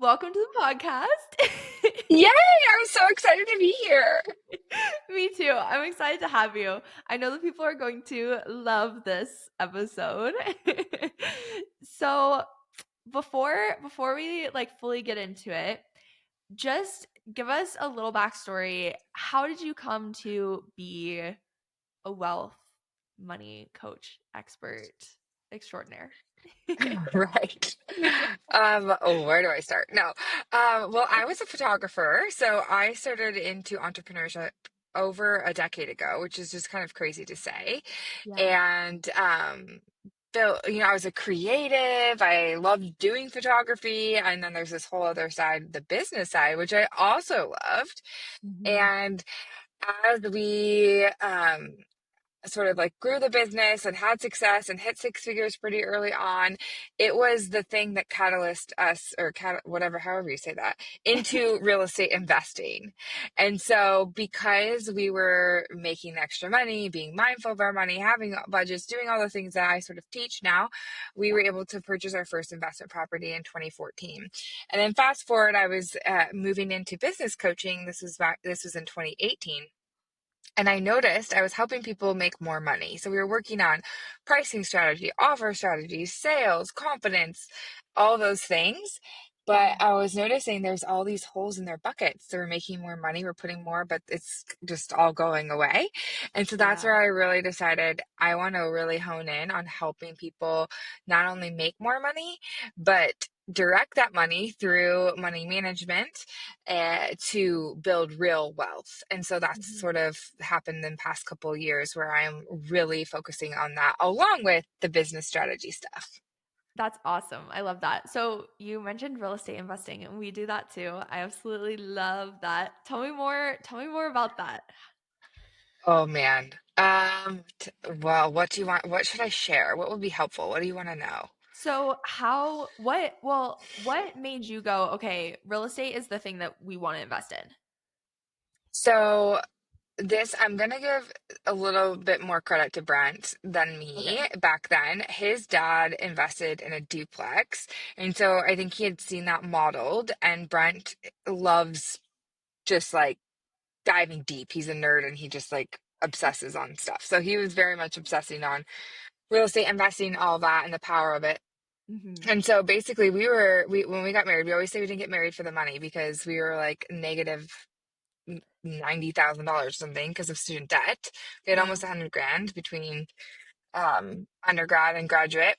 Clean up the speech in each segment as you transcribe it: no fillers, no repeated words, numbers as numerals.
Welcome to the podcast. Yay! I'm so excited to be here. Me too. I'm excited to have you. I know that people are going to love this episode. So, before we fully get into it, just give us a little backstory. How did you come to be a wealth money coach expert extraordinaire? Right. Where do I start? No. Well, I was a photographer, so I started into entrepreneurship over a decade ago, which is just kind of crazy to say. Yeah. And I was a creative. I loved doing photography, and then there's this whole other side, the business side, which I also loved. Mhm. And as we sort of like grew the business and had success and hit six figures pretty early on, it was the thing that catalyzed us, or whatever, however you say that, into real estate investing. And so because we were making extra money, being mindful of our money, having budgets, doing all the things that I sort of teach now, we Yeah. were able to purchase our first investment property in 2014. And then fast forward, I was moving into business coaching. This was in 2018. And I noticed I was helping people make more money. So we were working on pricing strategy, offer strategy, sales, confidence, all those things. But Mhm. I was noticing there's all these holes in their buckets. So we're making more money, we're putting more, but it's just all going away. And so that's Yeah. where I really decided I want to really hone in on helping people not only make more money, but direct that money through money management to build real wealth. And so that's Mhm. sort of happened in the past couple of years where I'm really focusing on that along with the business strategy stuff. That's awesome. I love that. So you mentioned real estate investing, and we do that too. I absolutely love that. Tell me more about that. Oh man. Well, what do you want? What should I share? What would be helpful? What do you want to know? So what made you go, okay, real estate is the thing that we want to invest in? So I'm going to give a little bit more credit to Brent than me. Okay. Back then, his dad invested in a duplex. And so I think he had seen that modeled, and Brent loves just like diving deep. He's a nerd and he just like obsesses on stuff. So he was very much obsessing on real estate investing, all that, and the power of it. Mhm. And so basically, we when we got married, we always say we didn't get married for the money because we were like negative $90,000 something because of student debt. We had almost Yeah. 100 grand between undergrad and graduate.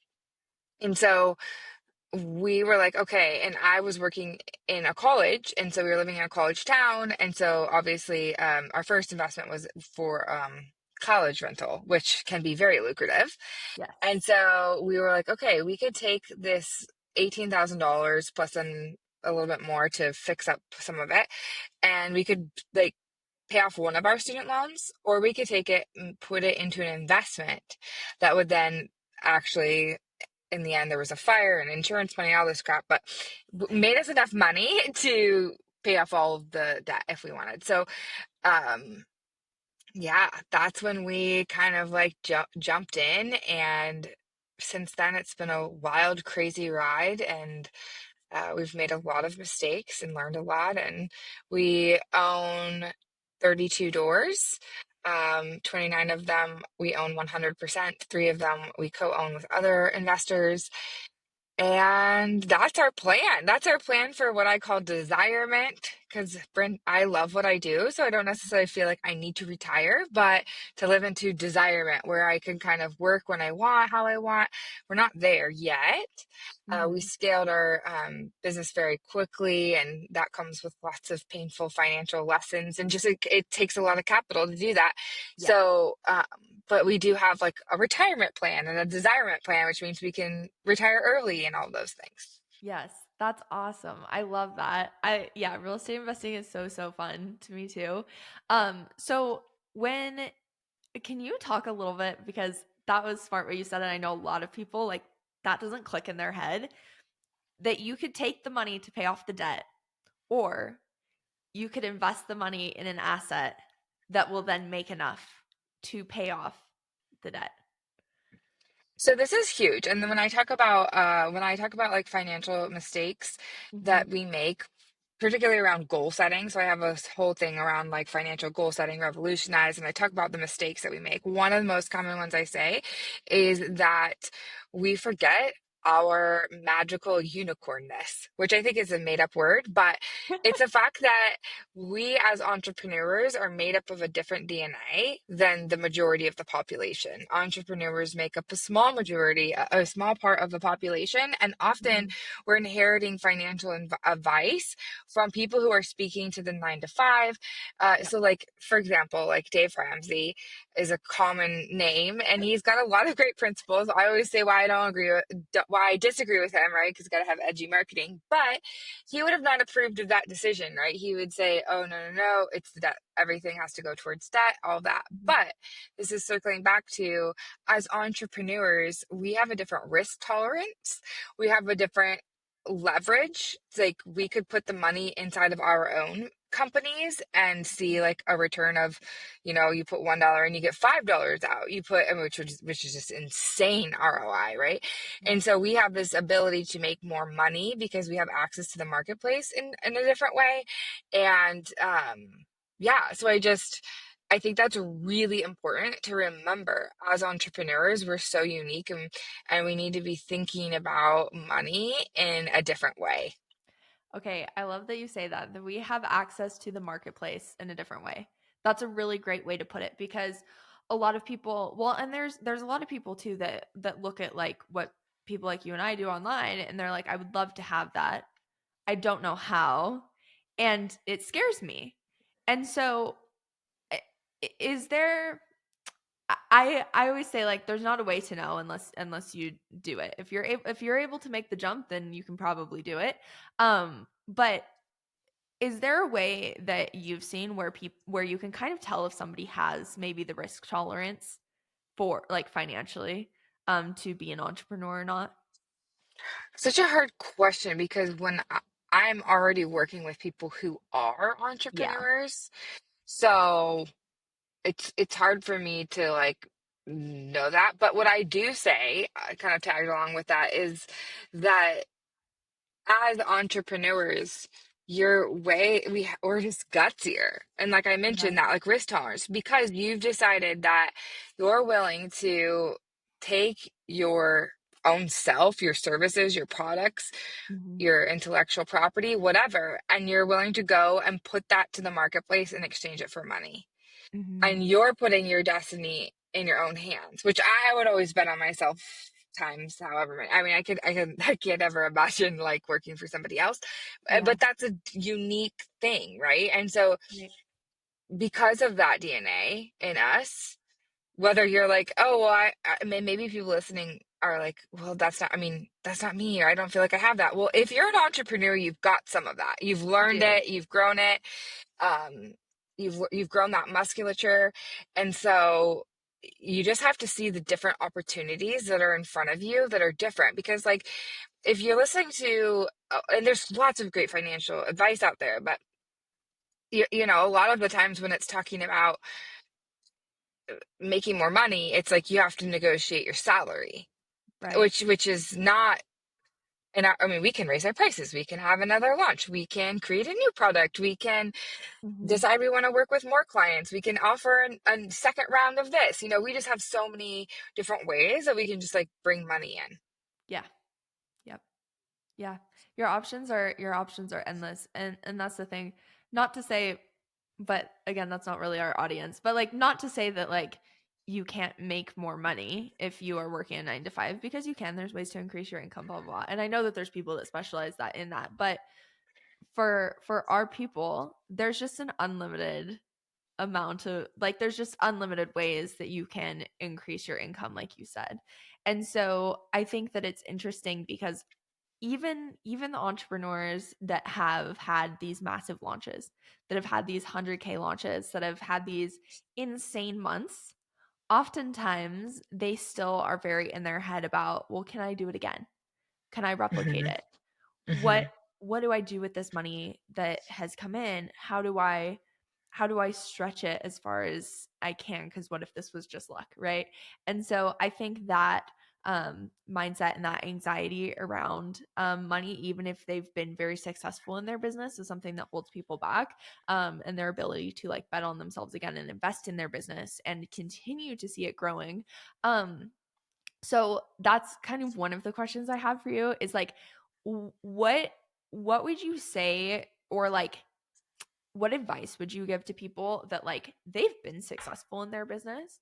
And so we were like, okay. And I was working in a college. And so we were living in a college town. And so obviously, our first investment was for college rental, which can be very lucrative. And Yes. so we were like, okay, we could take this $18,000 plus then a little bit more to fix up some of it. And we could like pay off one of our student loans, or we could take it and put it into an investment that would then actually, in the end, there was a fire and insurance money, all this crap, but made us enough money to pay off all of the debt if we wanted. So, um, yeah, that's when we kind of like jumped in. And since then, it's been a wild, crazy ride. And we've made a lot of mistakes and learned a lot. And we own 32 doors. 29 of them we own 100%. Three of them we co-own with other investors. And that's our plan. That's our plan for what I call desirement. Because, Brent, I love what I do. So I don't necessarily feel like I need to retire, but to live into desirement where I can kind of work when I want, how I want. We're not there yet. We Mhm. scaled our business very quickly, and that comes with lots of painful financial lessons. And just it takes a lot of capital to do that. Yeah. So, but we do have like a retirement plan and a desirement plan, which means we can retire early and all those things. Yes. That's awesome. I love that. Yeah, real estate investing is so fun to me too. So when can you talk a little bit, because that was smart what you said, and I know a lot of people like that doesn't click in their head, that you could take the money to pay off the debt, or you could invest the money in an asset that will then make enough to pay off the debt. So this is huge. And then when I talk about like financial mistakes Mhm. that we make, particularly around goal setting. So I have a whole thing around like financial goal setting, revolutionize, and I talk about the mistakes that we make. One of the most common ones I say is that we forget our magical unicornness, which I think is a made up word, but it's a fact that we as entrepreneurs are made up of a different DNA than the majority of the population. Entrepreneurs make up a small majority, a small part of the population, and often Mhm. we're inheriting financial advice from people who are speaking to the 9 to 5. Yeah. So, like for example, like Dave Ramsey is a common name, and he's got a lot of great principles. I always say why I disagree with him, right? Because got to have edgy marketing, but he would have not approved of that decision, right? He would say, "Oh no, no, no, it's the debt. Everything has to go towards debt, all that." Mhm. But this is circling back to, as entrepreneurs, we have a different risk tolerance. We have a different leverage. It's like we could put the money inside of our own companies and see like a return of, you put $1 and you get $5 out. You put, I mean, which is just insane ROI, right? Yeah. And so we have this ability to make more money because we have access to the marketplace in a different way. And yeah, so I think that's really important to remember. As entrepreneurs, we're so unique, and we need to be thinking about money in a different way. Okay, I love that you say that we have access to the marketplace in a different way. That's a really great way to put it because a lot of people, well, and there's a lot of people too that look at like what people like you and I do online and they're like I would love to have that. I don't know how, and it scares me. And so is there I always say like there's not a way to know unless you do it. If you're able to make the jump, then you can probably do it. But is there a way that you've seen where you can kind of tell if somebody has maybe the risk tolerance for like financially to be an entrepreneur or not? Such a hard question because I'm already working with people who are Yeah. entrepreneurs, so it's hard for me to like know that. But what I do say, kind of tagged along with that, is that as entrepreneurs, we're just gutsier. And like I Yeah. mentioned, that like risk tolerance, because you've decided that you're willing to take your own self, your services, your products, Mhm. your intellectual property, whatever, and you're willing to go and put that to the marketplace and exchange it for money, Mhm. and you're putting your destiny in your own hands, which I would always bet on myself times however many. I mean, I can't ever imagine like working for somebody else. Yeah. But that's a unique thing, right? And so Right. because of that DNA in us, whether you're like, oh well, I mean, maybe people listening are like, well, that's not me, or I don't feel like I have that. Well, if you're an entrepreneur, you've got some of that. You've You learned do. it, you've grown it, um, you've grown that musculature, and so you just have to see the different opportunities that are in front of you that are different. Because like if you're listening to, and there's lots of great financial advice out there, but a lot of the times when it's talking about making more money, it's like you have to negotiate your salary, Right. which is not. And I mean, we can raise our prices. We can have another launch. We can create a new product. We can Mhm. decide we want to work with more clients. We can offer a second round of this. We just have so many different ways that we can just like bring money in. Yeah. Yep. Yeah. Your options are endless. And that's the thing. Not to say but again, that's not really our audience. But like not to say that like you can't make more money if you are working a 9 to 5 because you can. There's ways to increase your income blah blah blah. And I know that there's people that specialize that in that, but for our people, there's just an unlimited amount of like there's just unlimited ways that you can increase your income like you said. And so I think that it's interesting because even the entrepreneurs that have had these massive launches, that have had these 100K launches, that have had these insane months, oftentimes they still are very in their head about, well, can I do it again? Can I replicate Hmm. it? What Hmm. what do I do with this money that has come in? How do I stretch it as far as I can? Because what if this was just luck, right? And so I think that mindset and that anxiety around money, even if they've been very successful in their business, is something that holds people back, and their ability to like bet on themselves again and invest in their business and continue to see it growing. So that's kind of one of the questions I have for you is like, what would you say, or like what advice would you give to people that like they've been successful in their business,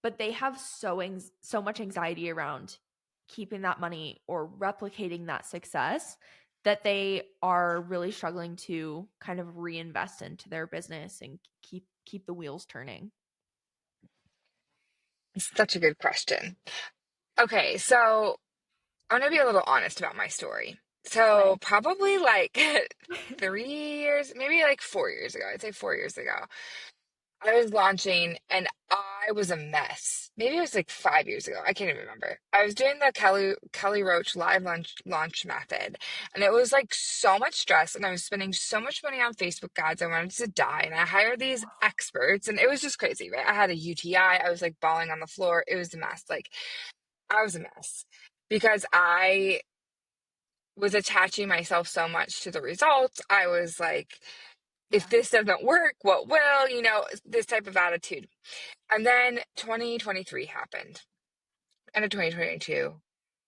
but they have so much anxiety around keeping that money or replicating that success that they are really struggling to kind of reinvest into their business and keep the wheels turning? It's such a good question. Okay, so I'm gonna be a little honest about my story. So Slay. probably like 3 years, maybe like 4 years ago, I'd say 4 years ago, I was launching and I was a mess. Maybe it was like 5 years ago. I can't even remember. I was doing the Kelly Roach live launch method, and it was like so much stress, and I was spending so much money on Facebook ads. I wanted to die, and I hired these experts, and it was just crazy, right? I had a UTI. I was like bawling on the floor. It was a mess. Like I was a mess because I was attaching myself so much to the results. I was like, if Yeah. this doesn't work, what will? This type of attitude. And then 2023 happened, end of 2022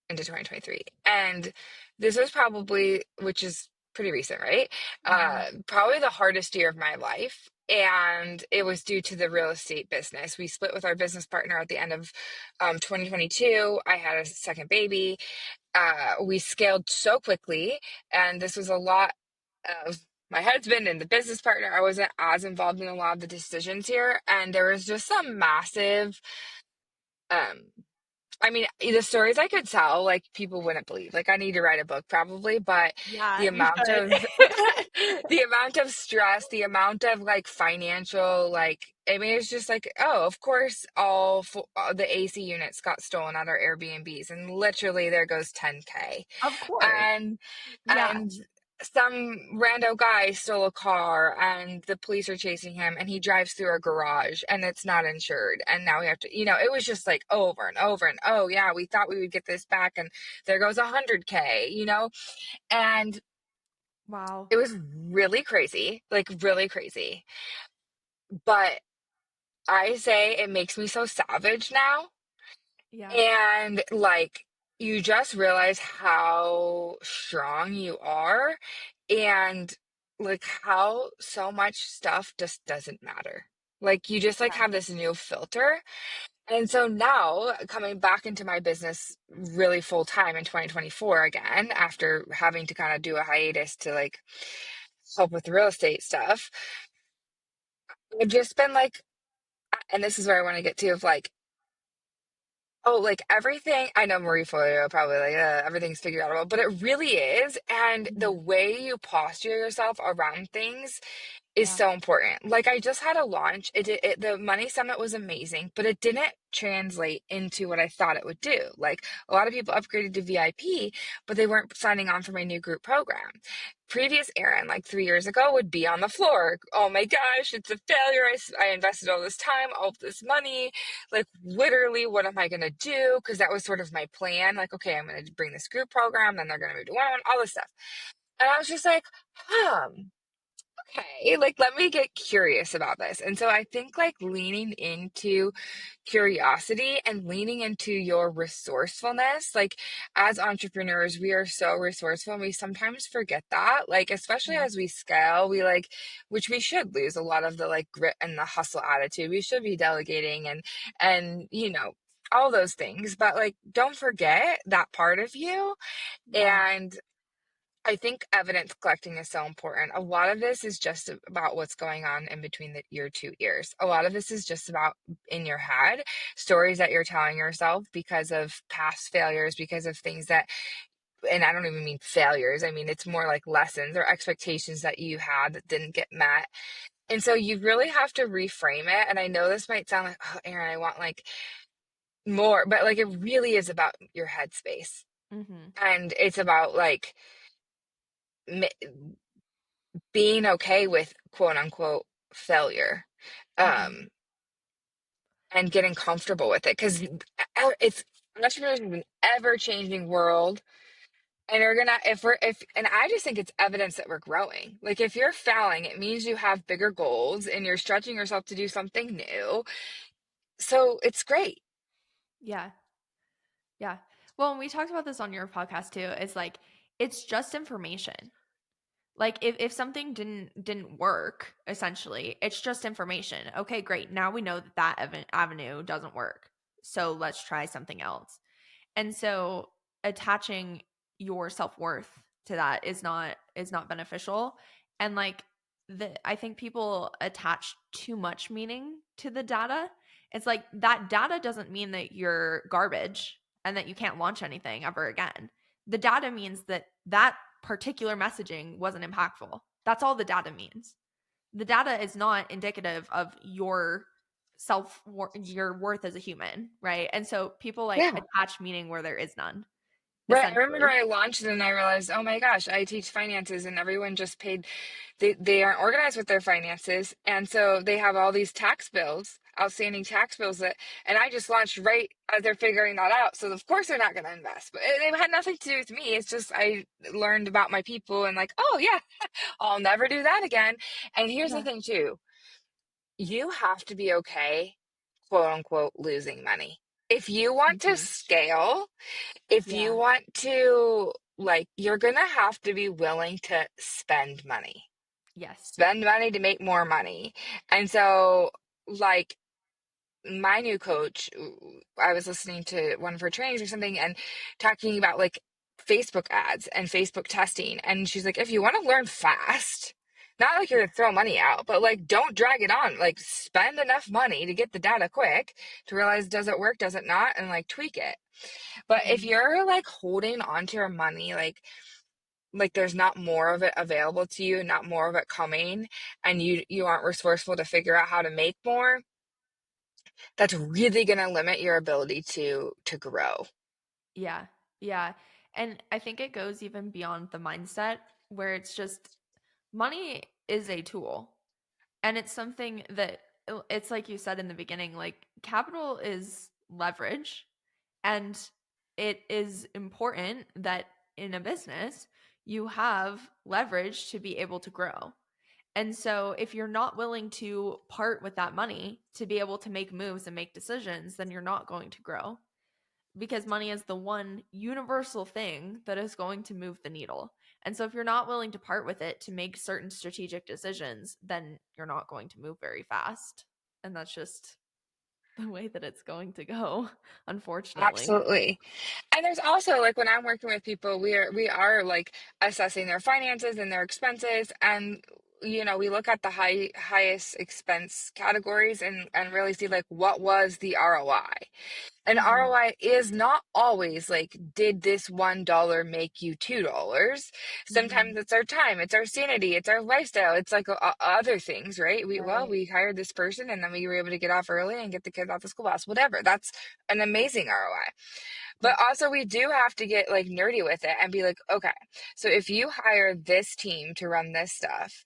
into 2023. And this was probably, which is pretty recent, right? Mhm. Probably the hardest year of my life. And it was due to the real estate business. We split with our business partner at the end of 2022. I had a second baby. We scaled so quickly. And this was a lot of my husband and the business partner. I wasn't as involved in a lot of the decisions here. And there was just some massive, um, I mean, the stories I could tell, like people wouldn't believe. Like I need to write a book probably, but Yeah, the you amount should. of the amount of stress, the amount of like financial, like I mean, it's just like, oh, of course, all the AC units got stolen at our Airbnbs, and literally there goes 10K, Of course. and Yeah. and some rando guy stole a car and the police are chasing him and he drives through a garage and it's not insured and now we have to, it was just like over and over and oh yeah, we thought we would get this back and there goes 100K, and Wow. it was really crazy, like really crazy. But I say it makes me so savage now. Yeah. And like, you just realize how strong you are and like how so much stuff just doesn't matter. Like, you just like Yeah. have this new filter. And so now coming back into my business really full time in 2024 again, after having to kind of do a hiatus to like help with real estate stuff, I've just been like, and this is where I want to get to of like, oh, like everything, I know Marie Forleo probably like everything's figured out, but it really is. And the Mhm. way you posture yourself around things is Yeah. so important. Like I just had a launch. The Money Summit was amazing, but it didn't translate into what I thought it would do. Like a lot of people upgraded to VIP, but they weren't signing on for my new group program. Previous Erin, like 3 years ago, would be on the floor. Oh my gosh, it's a failure. I invested all this time, all this money. Like, literally, what am I going to do? Because that was sort of my plan. Like, okay, I'm going to bring this group program, then they're going to move to one, all this stuff. And I was just like, huh, okay, like let me get curious about this. And so I think like leaning into curiosity and leaning into your resourcefulness, like as entrepreneurs, we are so resourceful and we sometimes forget that. Like, especially Yeah. as we scale, we like, which we should lose a lot of the like grit and the hustle attitude. We should be delegating and all those things. But like, don't forget that part of you. Yeah. And I think evidence collecting is so important. A lot of this is just about what's going on in between your two ears. A lot of this is just about in your head, stories that you're telling yourself because of past failures, because of things that, and I don't even mean failures. I mean, it's more like lessons or expectations that you had that didn't get met. And so you really have to reframe it. And I know this might sound like, oh, Erin, I want like more, but like it really is about your headspace. Mhm. And it's about like, being okay with quote unquote failure, Mhm. um and getting comfortable with it because it's Entrepreneurs is an ever-changing world. And we're gonna if we're if and I just think it's evidence that we're growing. Like if you're failing, it means you have bigger goals and you're stretching yourself to do something new. So it's great. Yeah. Yeah. Well, and we talked about this on your podcast too. It's like it's just information. Like if something didn't work, essentially, it's just information. Okay, great. Now we know that avenue doesn't work. So let's try something else. And so attaching your self-worth to that is not beneficial. And like I think people attach too much meaning to the data. It's like that data doesn't mean that you're garbage and that you can't launch anything ever again. The data means that that particular messaging wasn't impactful. That's all the data means. The data is not indicative of your worth as a human, right? And so people like Yeah. attach meaning where there is none, Right. I remember essentially. I launched it and I realized, oh my gosh, I teach finances and everyone just paid they aren't organized with their finances. And so they have all these tax bills, outstanding tax bills that and I just launched right as they're figuring that out. So of course they're not gonna invest. But it had nothing to do with me. It's just I learned about my people and like, oh yeah, I'll never do that again. And here's the Yeah. thing too. You have to be okay, quote unquote, losing money. If you want to Mhm. scale, if you Yeah. want to, like, you're gonna have to be willing to spend money. Yes. Spend money to make more money. And so, like, my new coach, I was listening to one of her trainings or something and talking about like Facebook ads and Facebook testing. And she's like, if you want to learn fast, not like you're Yeah. gonna throw money out, but like don't drag it on. Like spend enough money to get the data quick to realize does it work, does it not, and like tweak it. But if Mhm. you're like holding on to your money, like there's not more of it available to you, not more of it coming, and you aren't resourceful to figure out how to make more, that's really going to limit your ability to grow. Yeah. Yeah. And I think it goes even beyond the mindset where it's just money is a tool. And it's something that it's like you said in the beginning, like capital is leverage. And it is important that in a business, you have leverage to be able to grow. And so if you're not willing to part with that money to be able to make moves and make decisions, then you're not going to grow because money is the one universal thing that is going to move the needle. And so if you're not willing to part with it to make certain strategic decisions, then you're not going to move very fast. And that's just the way that it's going to go, unfortunately. Absolutely. And there's also like when I'm working with people, we are like assessing their finances and their expenses and we look at the highest expense categories and really see like what was the ROI. And Mhm. ROI is not always like, did this $1 make you $2? Sometimes Mhm. it's our time, it's our sanity, it's our lifestyle, it's like other things, right? Right. We hired this person and then we were able to get off early and get the kids off the school bus, whatever. That's an amazing ROI. But Yeah. also, we do have to get like nerdy with it and be like, okay, so if you hire this team to run this stuff,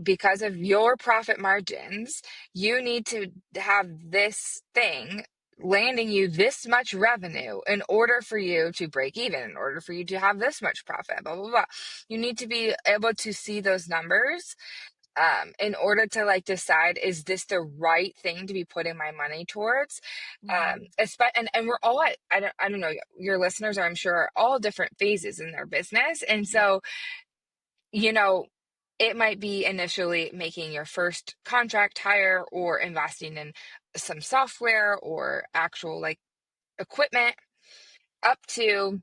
because of your profit margins, you need to have this thing landing you this much revenue in order for you to break even, in order for you to have this much profit, blah, blah, blah. You need to be able to see those numbers in order to like decide, is this the right thing to be putting my money towards? Mhm. And we're all at, I don't know, your listeners are, I'm sure, are all different phases in their business. And Yeah. so, you know, it might be initially making your first contract hire or investing in some software or actual like equipment up to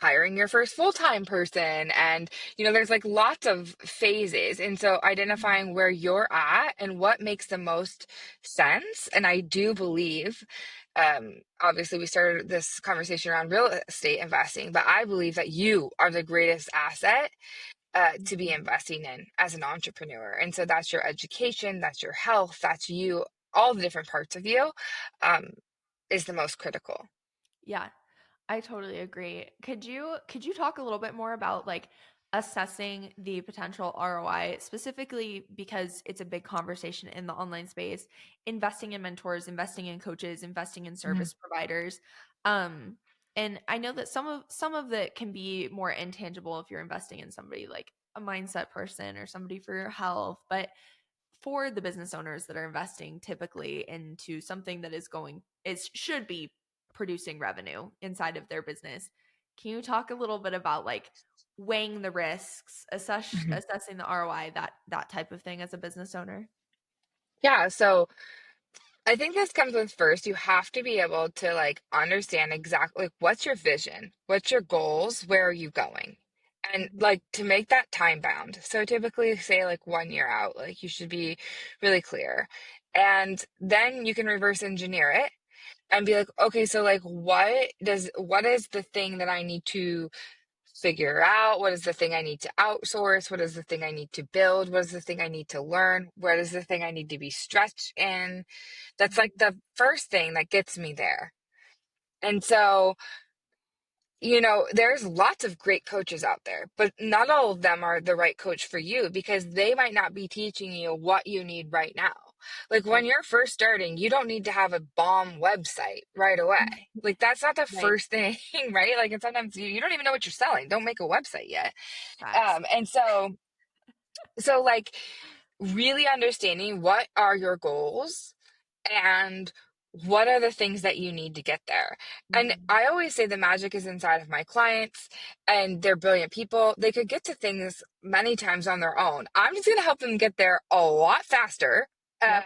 hiring your first full-time person. And there's like lots of phases, and so Mhm. identifying where you're at and what makes the most sense. And I do believe, obviously we started this conversation around real estate investing, but I believe that you are the greatest asset to be Mhm. investing in as an entrepreneur. And so that's your education, that's your health, that's you, all the different parts of you, um, is the most critical. Yeah. I totally agree. Could you talk a little bit more about like assessing the potential ROI specifically because it's a big conversation in the online space, investing in mentors, investing in coaches, investing in service providers. Um, and I know that some of it can be more intangible if you're investing in somebody like a mindset person or somebody for your health, but for the business owners that are investing typically into something that is should be producing revenue inside of their business. Can you talk a little bit about like weighing the risks, Mhm. assessing the ROI, that type of thing as a business owner? Yeah, so I think this comes with first, you have to be able to like understand exactly like what's your vision, what's your goals, where are you going? And Mhm. like to make that time bound. So typically say like 1 year out, like you should be really clear. And then you can reverse engineer it and be like, okay, so like what is the thing that I need to figure out? What is the thing I need to outsource? What is the thing I need to build? What is the thing I need to learn? What is the thing I need to be stretched in? That's like Mhm. the first thing that gets me there. And so, there's lots of great coaches out there, but not all of them are the right coach for you because they might not be teaching you what you need right now. Like when Right. you're first starting, you don't need to have a bomb website right away. Like that's not the Right. first thing, right? Like, and sometimes you don't even know what you're selling. Don't make a website yet. Facts. And so like really understanding what are your goals and what are the things that you need to get there. And Mhm. I always say the magic is inside of my clients, and they're brilliant people. They could get to things many times on their own. I'm just going to help them get there a lot faster, Yep.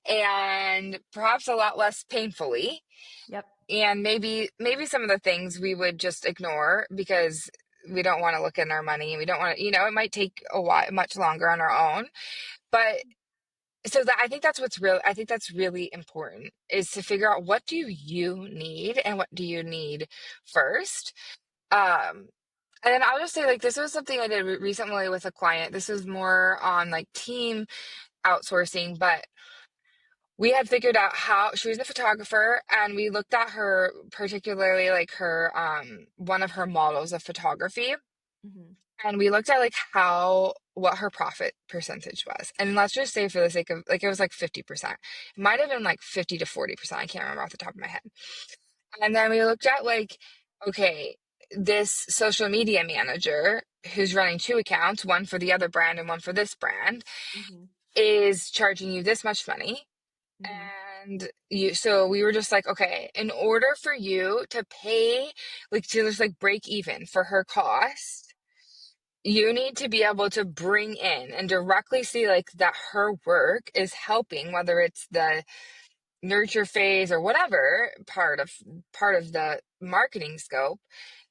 and perhaps a lot less painfully. Yep. And maybe some of the things we would just ignore because we don't want to look in our money. We don't want to, it might take a while, much longer on our own. But so that I think that's what's real. I think that's really important is to figure out what do you need and what do you need first. Um, and then I'll just say like this was something I did recently with a client. This was more on like team outsourcing, but we had figured out how she was a photographer and we looked at her, particularly like her one of her models of photography, Mhm. and we looked at like how what her profit percentage was. And let's just say for the sake of like it was like 50%. It might have been like 50 to 40%. I can't remember off the top of my head. And then we looked at like, okay, this social media manager who's running two accounts, one for the other brand and one for this brand, Mhm. is charging you this much money. Mhm. So we were just like, okay, in order for you to pay, like to just like break even for her cost, you need to be able to bring in and directly see like that her work is helping, whether it's the nurture phase or whatever part of the marketing scope,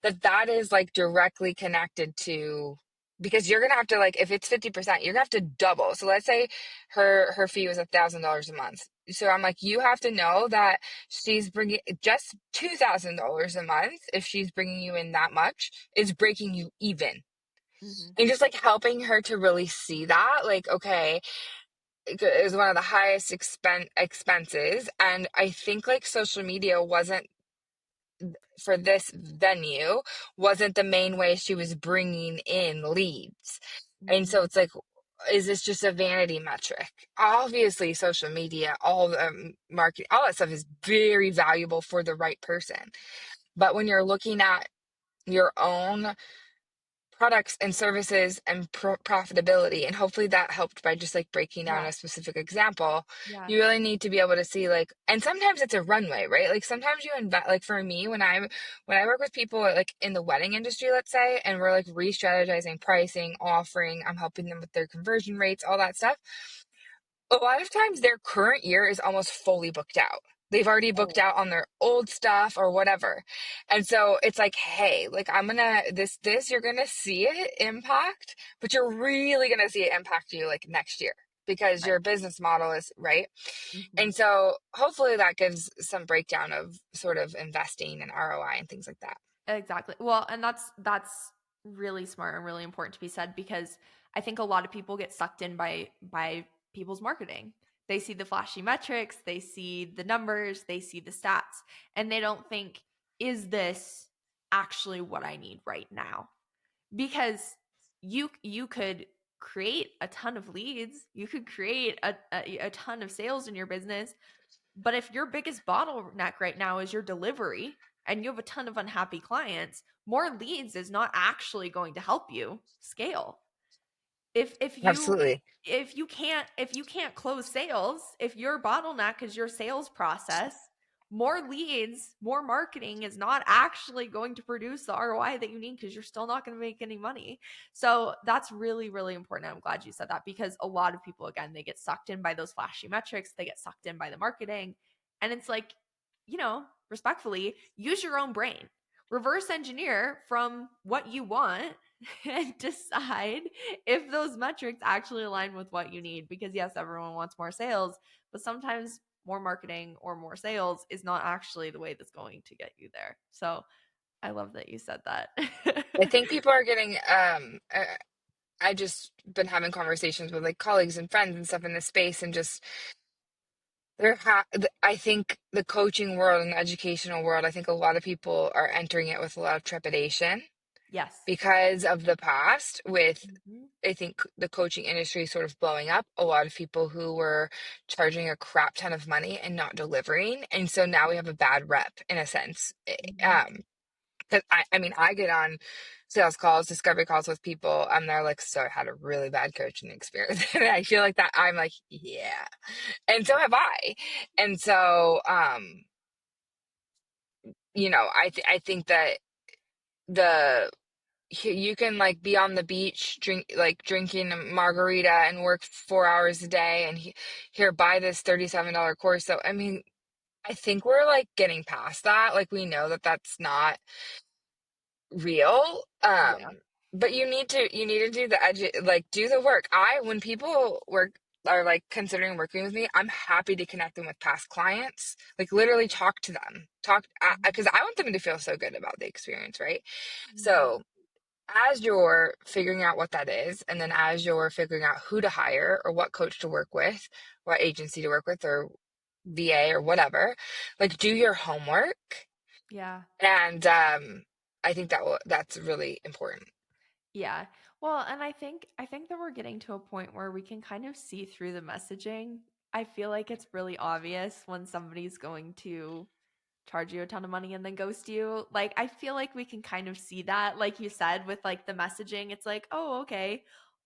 that is like directly connected to, because you're gonna have to like if it's 50% you're gonna have to double. So let's say her fee was $1,000 a month, so I'm like you have to know that she's bringing just $2,000 a month. If she's bringing you in that much, is breaking you even, Mhm. and just like helping her to really see that like okay, it was one of the highest expenses. And I think like social media wasn't, for this venue, wasn't the main way she was bringing in leads. And so Mhm. it's like, is this just a vanity metric? Obviously social media, all the marketing, all that stuff is very valuable for the right person, but when you're looking at your own products and services and profitability, and hopefully that helped by just like breaking down Yeah. a specific example, Yeah. you really need to be able to see like, and sometimes it's a runway, right? Like sometimes you invest, like for me when I work with people like in the wedding industry, let's say, and we're like re-strategizing pricing, offering, I'm helping them with their conversion rates, all that stuff. A lot of times their current year is almost fully booked out. They've already booked Right. out on their old stuff or whatever. And so it's like, hey, like I'm gonna you're gonna see it impact, but you're really gonna see it impact you like next year because Right. your business model is right. Mhm. And so hopefully that gives some breakdown of sort of investing and ROI and things like that. Exactly. Well, and that's really smart and really important to be said because I think a lot of people get sucked in by people's marketing. They see the flashy metrics, they see the numbers, they see the stats, and they don't think, is this actually what I need right now? Because you could create a ton of leads, you could create a ton of sales in your business, But if your biggest bottleneck right now is your delivery and you have a ton of unhappy clients, more leads is not actually going to help you scale. If you Absolutely. if you can't close sales, if your bottleneck is your sales process, more leads, more marketing is not actually going to produce the ROI that you need because you're still not going to make any money. So that's really, really important. I'm glad you said that because a lot of people, again, they get sucked in by those flashy metrics, they get sucked in by the marketing. And it's like, respectfully, use your own brain, reverse engineer from what you want and decide if those metrics actually align with what you need. Because yes, everyone wants more sales, but sometimes more marketing or more sales is not actually the way that's going to get you there. So I love that you said that. I think people are getting I just been having conversations with like colleagues and friends and stuff in this space, and just I think the coaching world and the educational world, I think a lot of people are entering it with a lot of trepidation Yes. because of the past with, Mhm. I think, the coaching industry sort of blowing up. A lot of people who were charging a crap ton of money and not delivering, and so now we have a bad rep in a sense. Mhm. Um, because I mean, I get on sales calls, discovery calls with people, and they're like, "So I had a really bad coaching experience," and I feel like that. I'm like, "Yeah," and so have I. And so, I think that the you can like be on the beach drinking a margarita and work 4 hours a day, and here, buy this $37 course. So I mean, I think we're like getting past that. Like, we know that that's not real. Yeah. But you need to do the do the work. When people are like considering working with me, I'm happy to connect them with past clients. Like, literally talk to them, talk, because I want them to feel so good about the experience, right? Mhm. So as you're figuring out what that is, and then as you're figuring out who to hire or what coach to work with, what agency to work with, or VA or whatever, like, do your homework. Yeah. And I think that's really important. Yeah. Well, and I think that we're getting to a point where we can kind of see through the messaging. I feel like it's really obvious when somebody's going to charge you a ton of money and then ghost you. Like I feel like we can kind of see that like you said with like the messaging. It's like, "Oh, okay.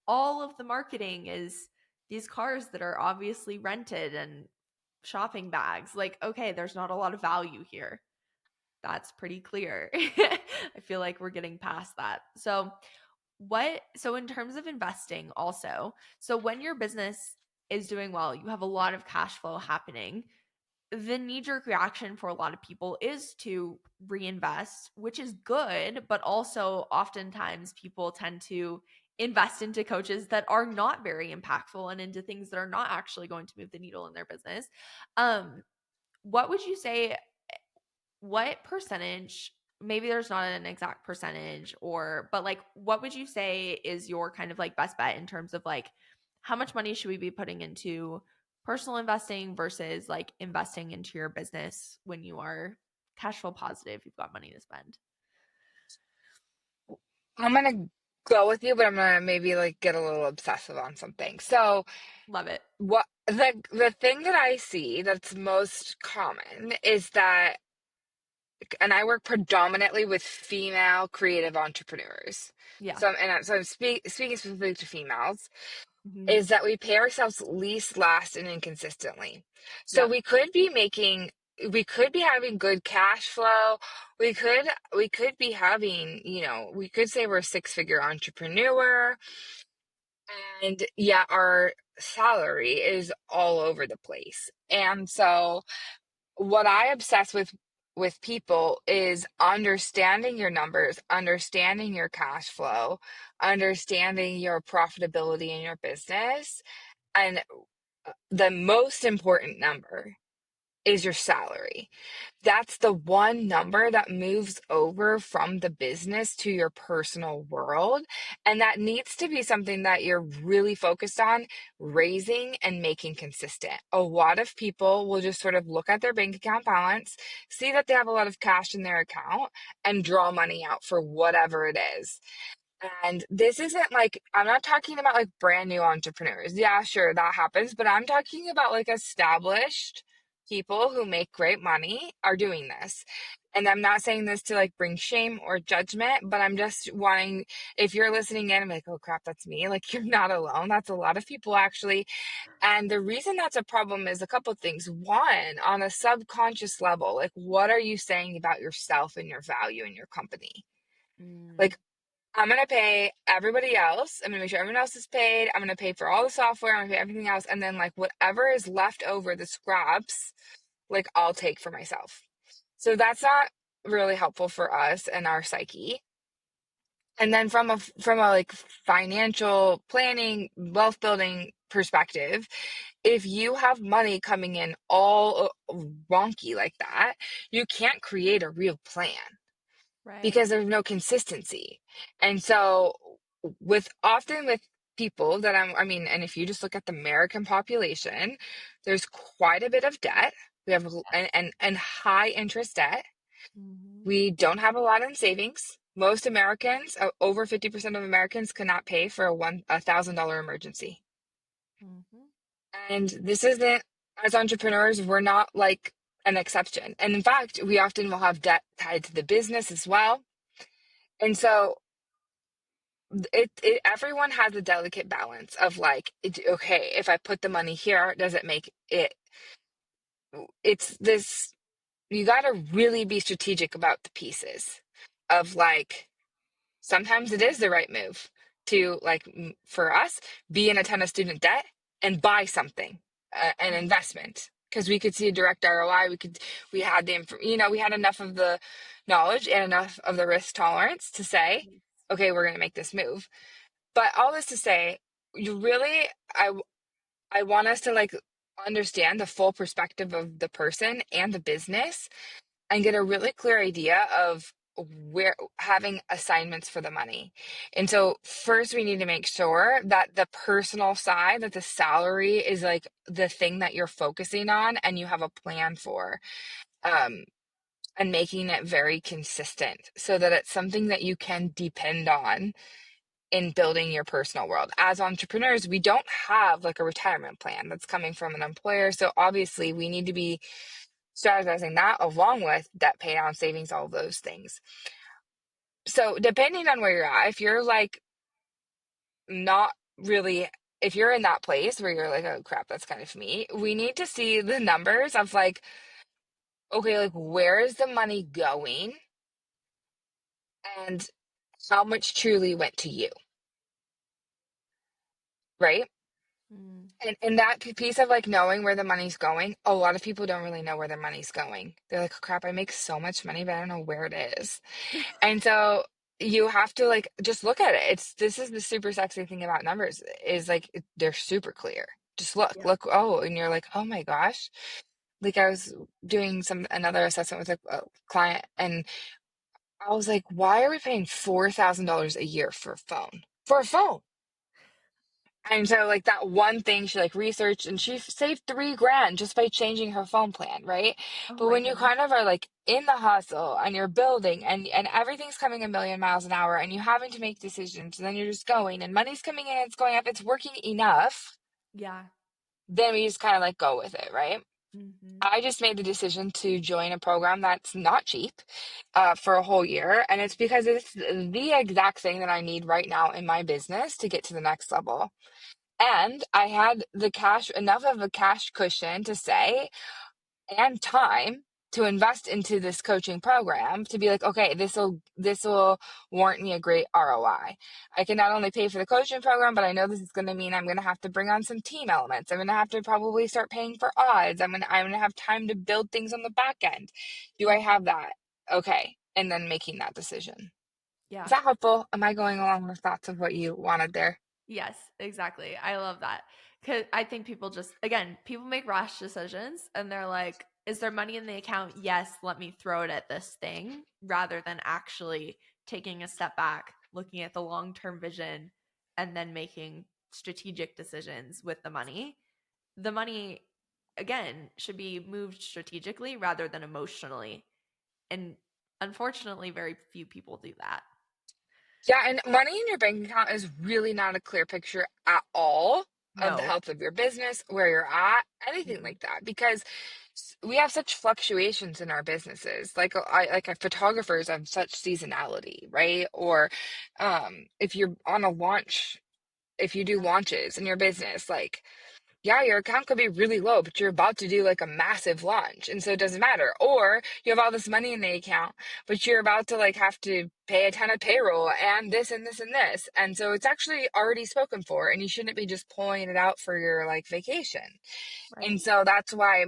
All of the marketing is these cars that are obviously rented and shopping bags." Like, okay, there's not a lot of value here. That's pretty clear. I feel like we're getting past that. So in terms of investing also, so when your business is doing well, you have a lot of cash flow happening. The knee jerk reaction for a lot of people is to reinvest, which is good, but also oftentimes people tend to invest into coaches that are not very impactful and into things that are not actually going to move the needle in their business. Um, what would you say what percentage, maybe there's not an exact percentage but like what would you say is your kind of like best bet in terms of like how much money should we be putting into personal investing versus like investing into your business when you are cash flow positive, you've got money to spend? I'm gonna go with you, but I'm gonna maybe like get a little obsessive on something. So Love it. the thing that I see that's most common is that, and I work predominantly with female creative entrepreneurs. Yeah. So I'm speaking specifically to females, Hmm. is that we pay ourselves least, last, and inconsistently. So Yep. we could be having good cash flow. We could be having, we could say we're a six-figure entrepreneur, and yeah, our salary is all over the place. And so what I obsess with people is understanding your numbers, understanding your cash flow, understanding your profitability in your business. And the most important number is your salary. That's the one number that moves over from the business to your personal world. And that needs to be something that you're really focused on raising and making consistent. A lot of people will just sort of look at their bank account balance, see that they have a lot of cash in their account, and draw money out for whatever it is. And this isn't like, I'm not talking about like brand new entrepreneurs. Yeah, sure, that happens. But I'm talking about like established people who make great money are doing this. And I'm not saying this to like bring shame or judgment, but I'm just wanting, if you're listening in, I'm like, oh crap, that's me. Like, you're not alone. That's a lot of people actually. And the reason that's a problem is a couple of things. One, on a subconscious level, like, what are you saying about yourself and your value in your company? Mm, Like, I'm going to pay everybody else. I'm going to make sure everyone else is paid. I'm going to pay for all the software. I'm going to pay everything else. And then, like, whatever is left over, the scraps, like, I'll take for myself. So that's not really helpful for us and our psyche. And then from a like financial planning, wealth building perspective, if you have money coming in all wonky like that, you can't create a real plan right. because there's no consistency. And so often with people that I mean, and if you just look at the American population, there's quite a bit of debt. We have Yes. and high interest debt. Mhm. We don't have a lot in savings. Most Americans, over 50% of Americans cannot pay for $1,000 emergency. Mhm. And this isn't, as entrepreneurs, we're not like an exception. And in fact, we often will have debt tied to the business as well. And so everyone has a delicate balance of like, okay, if I put the money here, does it make it, it's this, you got to really be strategic about the pieces of like, sometimes it is the right move to like for us be in a ton of student debt and buy something, an Mm, investment, because we could see a direct ROI. We had we had enough of the knowledge and enough of the risk tolerance to say, yes. okay, we're going to make this move. But all this to say, you really, I want us to like understand the full perspective of the person and the business and get a really clear idea of where having assignments for the money. And so first we need to make sure that the personal side, that the salary is like the thing that you're focusing on and you have a plan for. Um and making it very consistent so that it's something that you can depend on in building your personal world. As entrepreneurs, we don't have like a retirement plan that's coming from an employer. So obviously we need to be strategizing that along with debt pay down, savings, all of those things. So depending on where you're at, if you're like not really, if you're in that place where you're like, oh crap, that's kind of me, we need to see the numbers of like, okay, like where is the money going and how much truly went to you, right? Mm, And that piece of like knowing where the money's going, a lot of people don't really know where their money's going. They're like, oh, crap, I make so much money, but I don't know where it is. And so you have to like just look at it. This is the super sexy thing about numbers is like they're super clear. Just yeah. look, oh, and you're like, oh my gosh. Like I was doing another assessment with a client and I was like, why are we paying $4,000 a year for a phone? For a phone. And so like that one thing she like researched and she saved 3 grand just by changing her phone plan, right? Oh But my when you goodness. kind of are like in the hustle and you're building and everything's coming a million miles an hour and you having to make decisions and then you're just going and money's coming in, it's going up, it's working enough, Yeah. then we just kind of like go with it, right? Mhm. I just made the decision to join a program that's not cheap for a whole year. And it's because it's the exact thing that I need right now in my business to get to the next level. And I had the cash, enough of a cash cushion to say, and time to invest into this coaching program to be like, okay, this will warrant me a great ROI. I can not only pay for the coaching program, but I know this is going to mean I'm going to have to bring on some team elements. I'm going to have to probably start paying for odds. I'm going to have time to build things on the back end. Do I Mhm. have that? Okay. And then making that decision. Is Yeah. that helpful? Am I going along with thoughts of what you wanted there? Yes, exactly. I love that. Cause I think people just again, people make rash decisions and they're like, is there money in the account? Yes, let me throw it at this thing rather than actually taking a step back, looking at the long-term vision and then making strategic decisions with the money. The money again should be moved strategically rather than emotionally. And unfortunately, very few people do that. Yeah, and money in your bank account is really not a clear picture at all of the No. health of your business, where you're at, anything Mm. like that. Because we have such fluctuations in our businesses. Like photographers have such seasonality, right? Or if you're on a launch, if you do launches in your business, like yeah, your account could be really low, but you're about to do like a massive launch. And so it doesn't matter. Or you have all this money in the account, but you're about to like have to pay a ton of payroll and this and this and this. And so it's actually already spoken for, and you shouldn't be just pulling it out for your like vacation. And Right. so that's why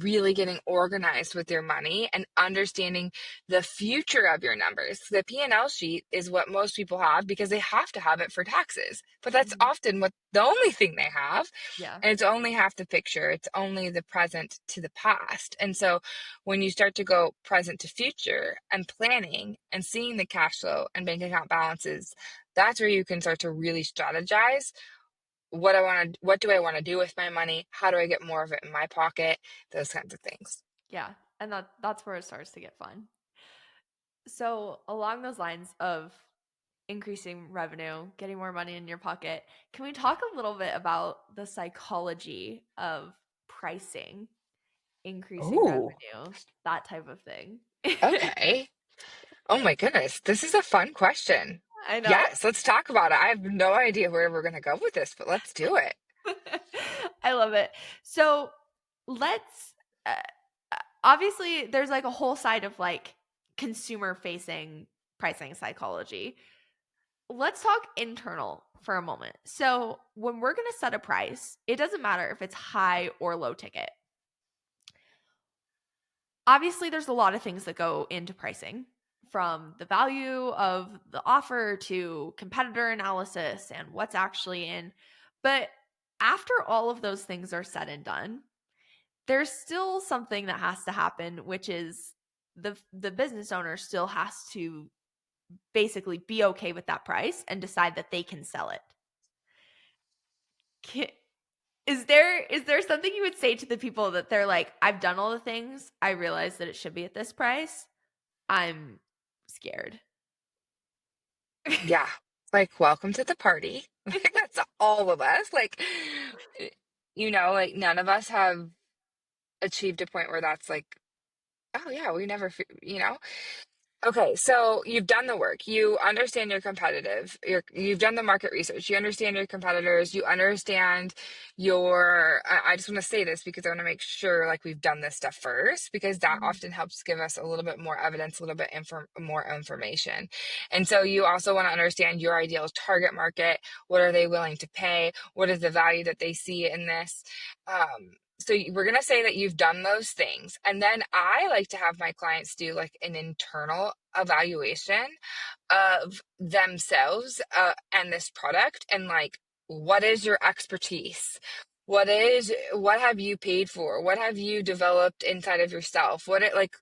really getting organized with your money and understanding the future of your numbers. The P&L sheet is what most people have because they have to have it for taxes. But that's Mhm. often what the only thing they have. Yeah. And it's only half the picture. It's only the present to the past. And so when you start to go present to future and planning and seeing the cash flow and bank account balances, that's where you can start to really strategize what do I want to do with my money? How do I get more of it in my pocket? Those kinds of things. Yeah. And that's where it starts to get fun. So, along those lines of increasing revenue, getting more money in your pocket, can we talk a little bit about the psychology of pricing, increasing Oh, revenue, that type of thing? okay. Oh my goodness. This is a fun question. I know. Yes, let's talk about it. I have no idea where we're going to go with this, but let's do it. I love it. So, let's uh, obviously there's like a whole side of like consumer facing pricing psychology. Let's talk internal for a moment. So, when we're going to set a price, it doesn't matter if it's high or low ticket. Obviously, there's a lot of things that go into pricing, from the value of the offer to competitor analysis and what's actually in. But after all of those things are said and done, there's still something that has to happen, which is the business owner still has to basically be okay with that price and decide that they can sell it. Can, is there something you would say to the people that they're like, I've done all the things, I realize that it should be at this price, I'm scared. Yeah. Like, welcome to the party. Like, that's all of us. Like, like none of us have achieved a point where that's like, oh yeah, we never, Okay, so you've done the work. You understand you've done the market research. You understand your competitors. You understand I just want to say this because I want to make sure like we've done this stuff first because that Mhm, often helps give us a little bit more evidence, a little bit more information. And so you also want to understand your ideal target market. What are they willing to pay? What is the value that they see in this? So we're going to say that you've done those things. And then I like to have my clients do like an internal evaluation of themselves and this product and like, what is your expertise? What have you paid for? What have you developed inside of yourself? Like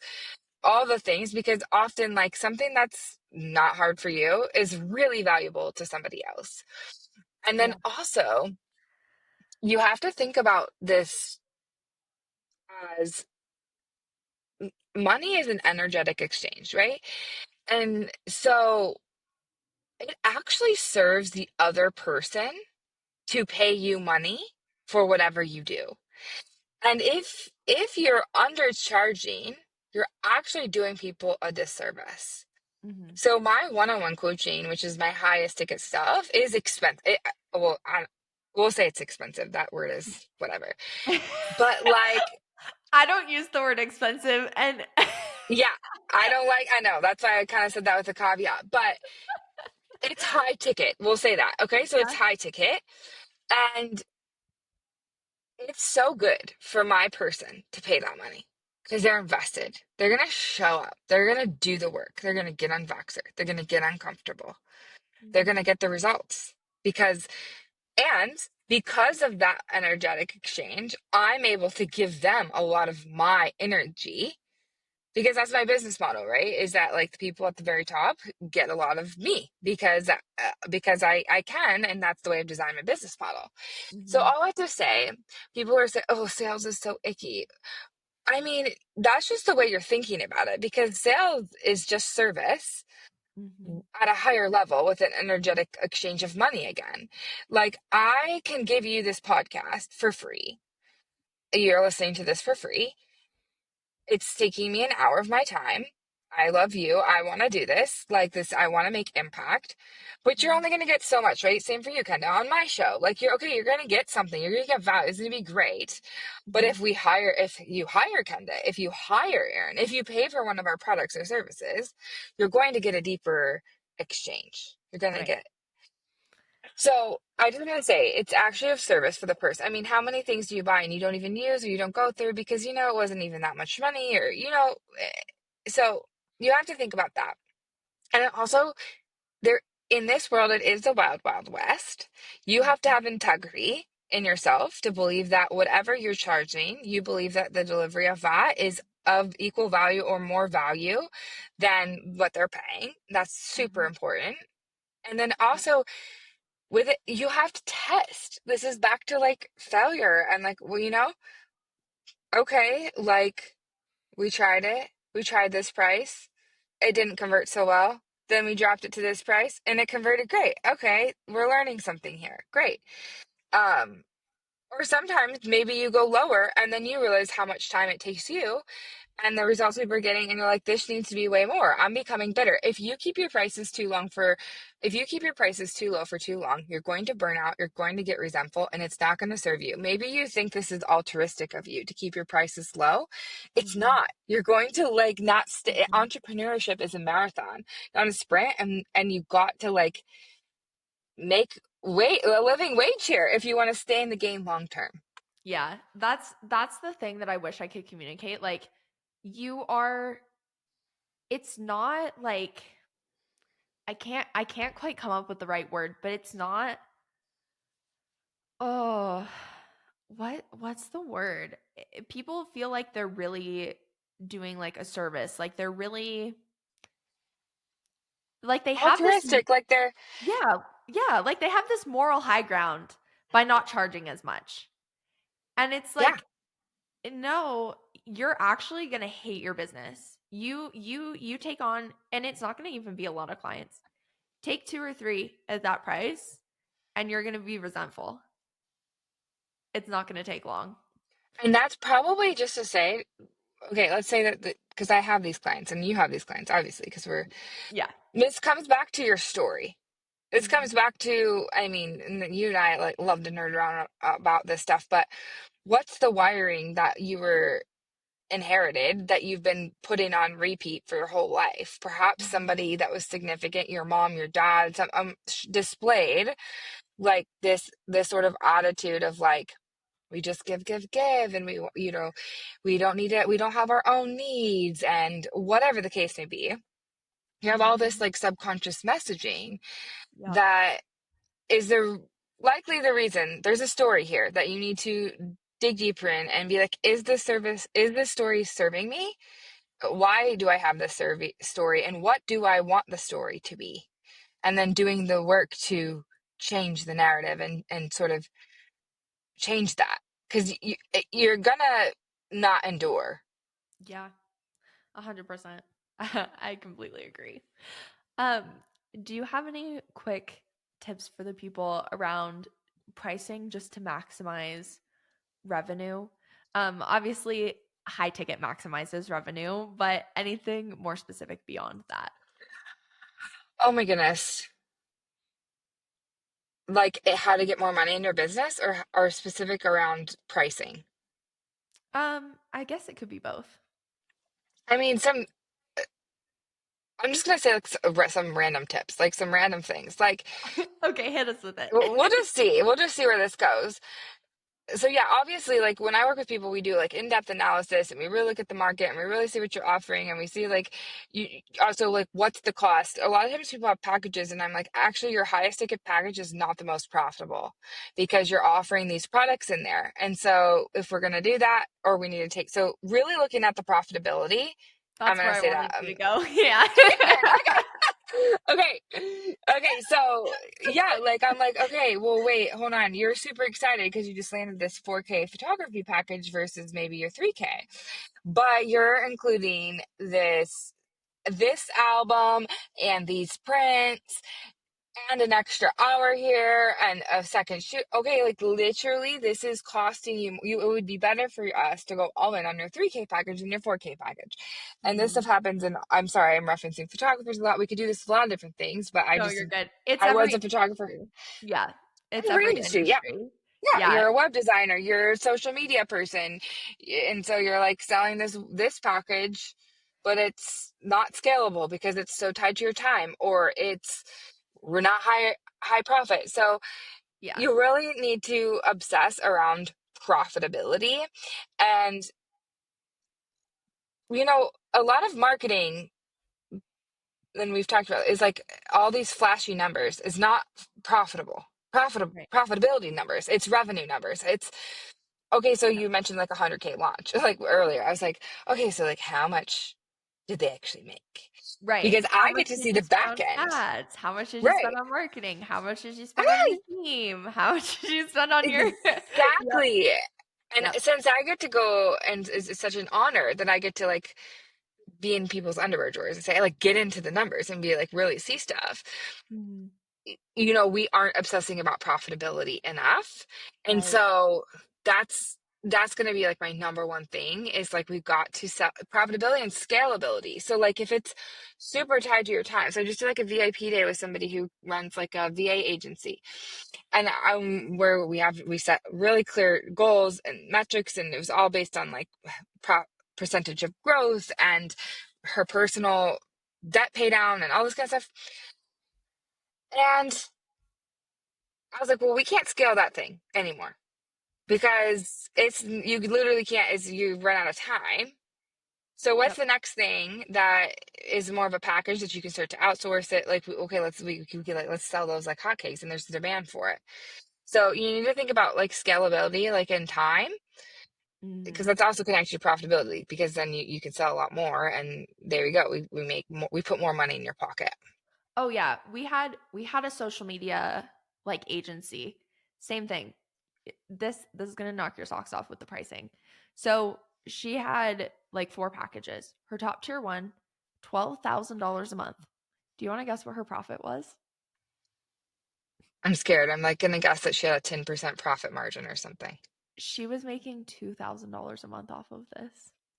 all the things, because often like something that's not hard for you is really valuable to somebody else. And then yeah, also, you have to think about this as money is an energetic exchange, right? And so it actually serves the other person to pay you money for whatever you do. And if you're undercharging, you're actually doing people a disservice. mhm. So my one-on-one coaching, which is my highest ticket stuff, is expensive. Well, we'll say it's expensive. That word is whatever. But like, I don't use the word expensive, and yeah, I know. That's why I kind of said that with a caveat. But it's high ticket. We'll say that. Okay. So it's yeah, high ticket. And it's so good for my person to pay that money because they're invested. They're going to show up. They're going to do the work. They're going to get on Voxer. They're going to get uncomfortable. They're going mhm, to get the results because, and because of that energetic exchange, I'm able to give them a lot of my energy because that's my business model, right? Is that like the people at the very top get a lot of me because I can, and that's the way I've designed my business model. So mhm, all I have to say, people are saying, "Oh, sales is so icky." I mean, that's just the way you're thinking about it because sales is just service mhm, at a higher level with an energetic exchange of money again. Like I can give you this podcast for free you're listening to this for free. It's taking me an hour of my time. I love you. I want to do this. Like this, I want to make impact. But you're Mhm. only going to get so much, right? Same for you, Kenda, on my show. Like you're okay, you're going to get something. You're going to get value. It's going to be great. But Mhm. if you hire Kenda, if you hire Erinn, if you pay for one of our products or services, you're going to get a deeper exchange. You're going to Right. get so I just want to say it's actually of service for the person. I mean, how many things do you buy and you don't even use or you don't go through because it wasn't even that much money or so you have to think about that. And it also there in this world it is the wild wild west. You have to Mhm. have integrity in yourself to believe that whatever you're charging, you believe that the delivery of that is of equal value or more value than what they're paying. That's super Mhm. important. And then Yeah. also with it you have to test. This is back to like failure and like, well, okay, like we tried this price, it didn't convert so well, then we dropped it to this price and it converted great. Okay, we're learning something here, great. um or sometimes maybe you go lower and then you realize how much time it takes you and the results we were getting and you're like, this needs to be way more. I'm becoming bitter. If you keep your prices too low for too long, you're going to burn out, you're going to get resentful, and it's not going to serve you. Maybe you think this is altruistic of you to keep your prices low. It's Mhm. not. You're going to like not stay. Mhm. Entrepreneurship is a marathon, not a sprint, and you got to like make a living wage here if you want to stay in the game long term. Yeah, that's the thing that I wish I could communicate. Like you are it's not like I can't quite come up with the right word, but it's not oh what's the word? People feel like they're really doing like a service. Like they're really like they have this Altruistic, like they're yeah, yeah, like they have this moral high ground by not charging as much. And it's yeah. like no, you're actually going to hate your business. You take on and it's not going to even be a lot of clients. Take 2 or 3 at that price and you're going to be resentful. It's not going to take long. And that's probably just to say, okay, let's say that because I have these clients and you have these clients, obviously, because Yeah. this comes back to your story. This Mhm. comes back to, I mean, and you and I like love to nerd around about this stuff, but what's the wiring that you were inherited that you've been putting on repeat for your whole life? Perhaps Mhm. somebody that was significant, your mom, your dad, displayed like this sort of attitude of like, we just give and we don't need it, we don't have our own needs and whatever the case may be. You have all this Mhm. like subconscious messaging Yep. that is the reason there's a story here that you need to dig deeper in and be like, is this story serving me? Why do I have this story and what do I want the story to be? And then doing the work to change the narrative and sort of change that because you're gonna not endure. Yeah. 100%. I completely agree. Um, do you have any quick tips for the people around pricing just to maximize revenue? Obviously, high ticket maximizes revenue, but anything more specific beyond that? Oh my goodness. Like how to get more money in your business or specific around pricing. I guess it could be both. I mean, I'm just gonna say like some random tips, like some random things. Like Okay, hit us with we'll it. just see. We'll just see where this goes. So yeah, obviously, like when I work with people, we do like in-depth analysis and we really look at the market and we really see what you're offering and we see like you also like what's the cost. A lot of times people have packages and I'm like, actually your highest ticket package is not the most profitable because you're offering these products in there. And so if we're gonna do that or we need to take so really looking at the profitability, I'm That's where gonna I say that. wanted you to go. Yeah. Okay. Okay. Okay. So, yeah, like, I'm like, okay, well, wait, hold on. You're super excited because you just landed this 4K photography package versus maybe your 3K, but you're including this album and these prints. and an extra hour here and a second shoot. Okay, like literally, this is costing you. It would be better for us to go all in on your 3K package than your 4K package. And this stuff Mhm. happens. And I'm sorry, I'm referencing photographers a lot. We could do this with a lot of different things, but No, you're good. It's I was every a photographer industry. Yeah, it's in every every industry. Yeah. industry. Yeah, Yeah, you're a web designer, you're a social media person, and so you're like selling this package, but it's not scalable because it's so tied to your time, or we're not high profit. So yeah, you really need to obsess around profitability. And a lot of marketing, and we've talked about, is like all these flashy numbers is not profitable. right. Profitability numbers, it's revenue numbers. It's okay. So Yeah, you mentioned like 100K launch like earlier. I was like, okay, so like how much did they actually make? right. Because How I much get to did see you the spend back on end. ads? How much did you spend Right. on marketing? How much did you spend on your Right. team? How much did you spend on your Yep, Exactly. And yep. since I get to go, and it's such an honor that I get to like be in people's underwear drawers and say, like, get into the numbers and be like, really see stuff. Mhm. We aren't obsessing about profitability enough. And Right. so that's going to be like my number one thing is like we've got to set profitability and scalability. So like if it's super tied to your time. So I just did like a VIP day with somebody who runs like a VA agency. And where we set really clear goals and metrics, and it was all based on like pro- percentage of growth and her personal debt pay down and all this kind of stuff. And I was like, well, we can't scale that thing anymore because you literally can't, is you run out of time. So what's Yep. the next thing that is more of a package that you can start to outsource it? Like, okay, let's sell those like hotcakes, and there's a demand for it. So you need to think about like scalability, like in time, because Mhm. that's also connected to profitability. Because then you can sell a lot more, and there you go. We make more, we put more money in your pocket. Oh yeah, we had a social media like agency. Same thing. This is going to knock your socks off with the pricing. So, she had like four packages. Her top tier one, $12,000 a month. Do you want to guess what her profit was? I'm scared. I'm like gonna guess that she had a 10% profit margin or something. She was making $2,000 a month off of this.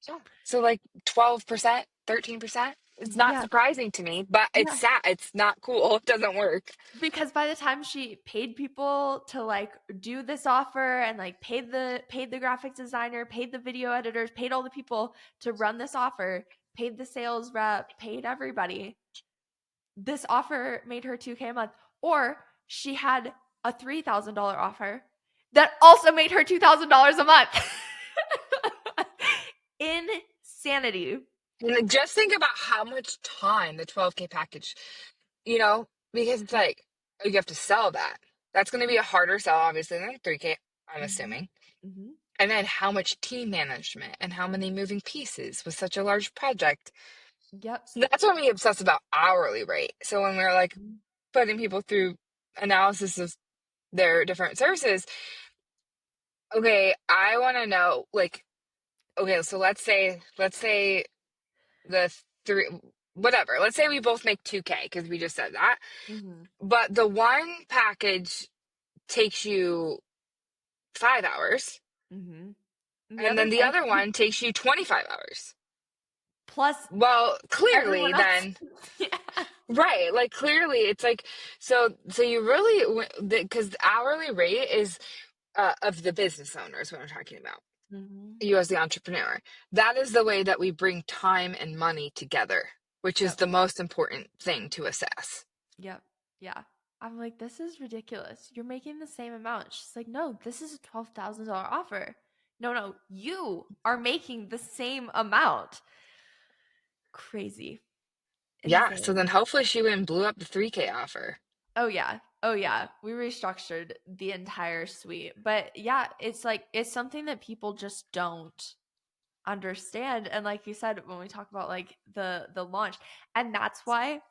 Yeah. So like 12%, 13%. It's not Yeah. surprising to me, but it's Yeah. sad. It's not cool. It doesn't work. Because by the time she paid people to like do this offer and like paid the graphic designer, paid the video editors, paid all the people to run this offer, paid the sales rep, paid everybody, this offer made her 2K a month. Or she had a $3,000 offer that also made her $2,000 a month. Insanity. And like, just think about how much time the 12K package, because it's Yep. like, oh, you have to sell that. That's going to be a harder sell, obviously, than a 3K, I'm Mhm. assuming. Mhm. And then how much team management and how many moving pieces with such a large project. Yep. So that's when we obsess about hourly rate. So when we're like Mhm. putting people through analysis of their different services, okay, I want to know, like, okay, so let's say the three, whatever. Let's say we both make 2K because we just said that. Mhm. But the one package takes you 5 hours, Mhm. And the and other then the takes other one takes you 25 hours. plus Well, clearly, everyone else. then, Yeah. right? Like, clearly, it's like, so you really, because the hourly rate is of the business owners, what I'm talking about. Mhm. You as the entrepreneur. That is the way that we bring time and money together, which is Yep. the most important thing to assess. Yep. Yeah. I'm like, this is ridiculous. You're making the same amount. She's like, no, this is a $12,000 offer. No, no, you are making the same amount. Crazy. Yeah, so then Insane. hopefully she went and blew up the 3K offer. Oh yeah. Oh yeah. We restructured the entire suite. But yeah, it's like it's something that people just don't understand. And like you said, when we talk about like the launch, and that's why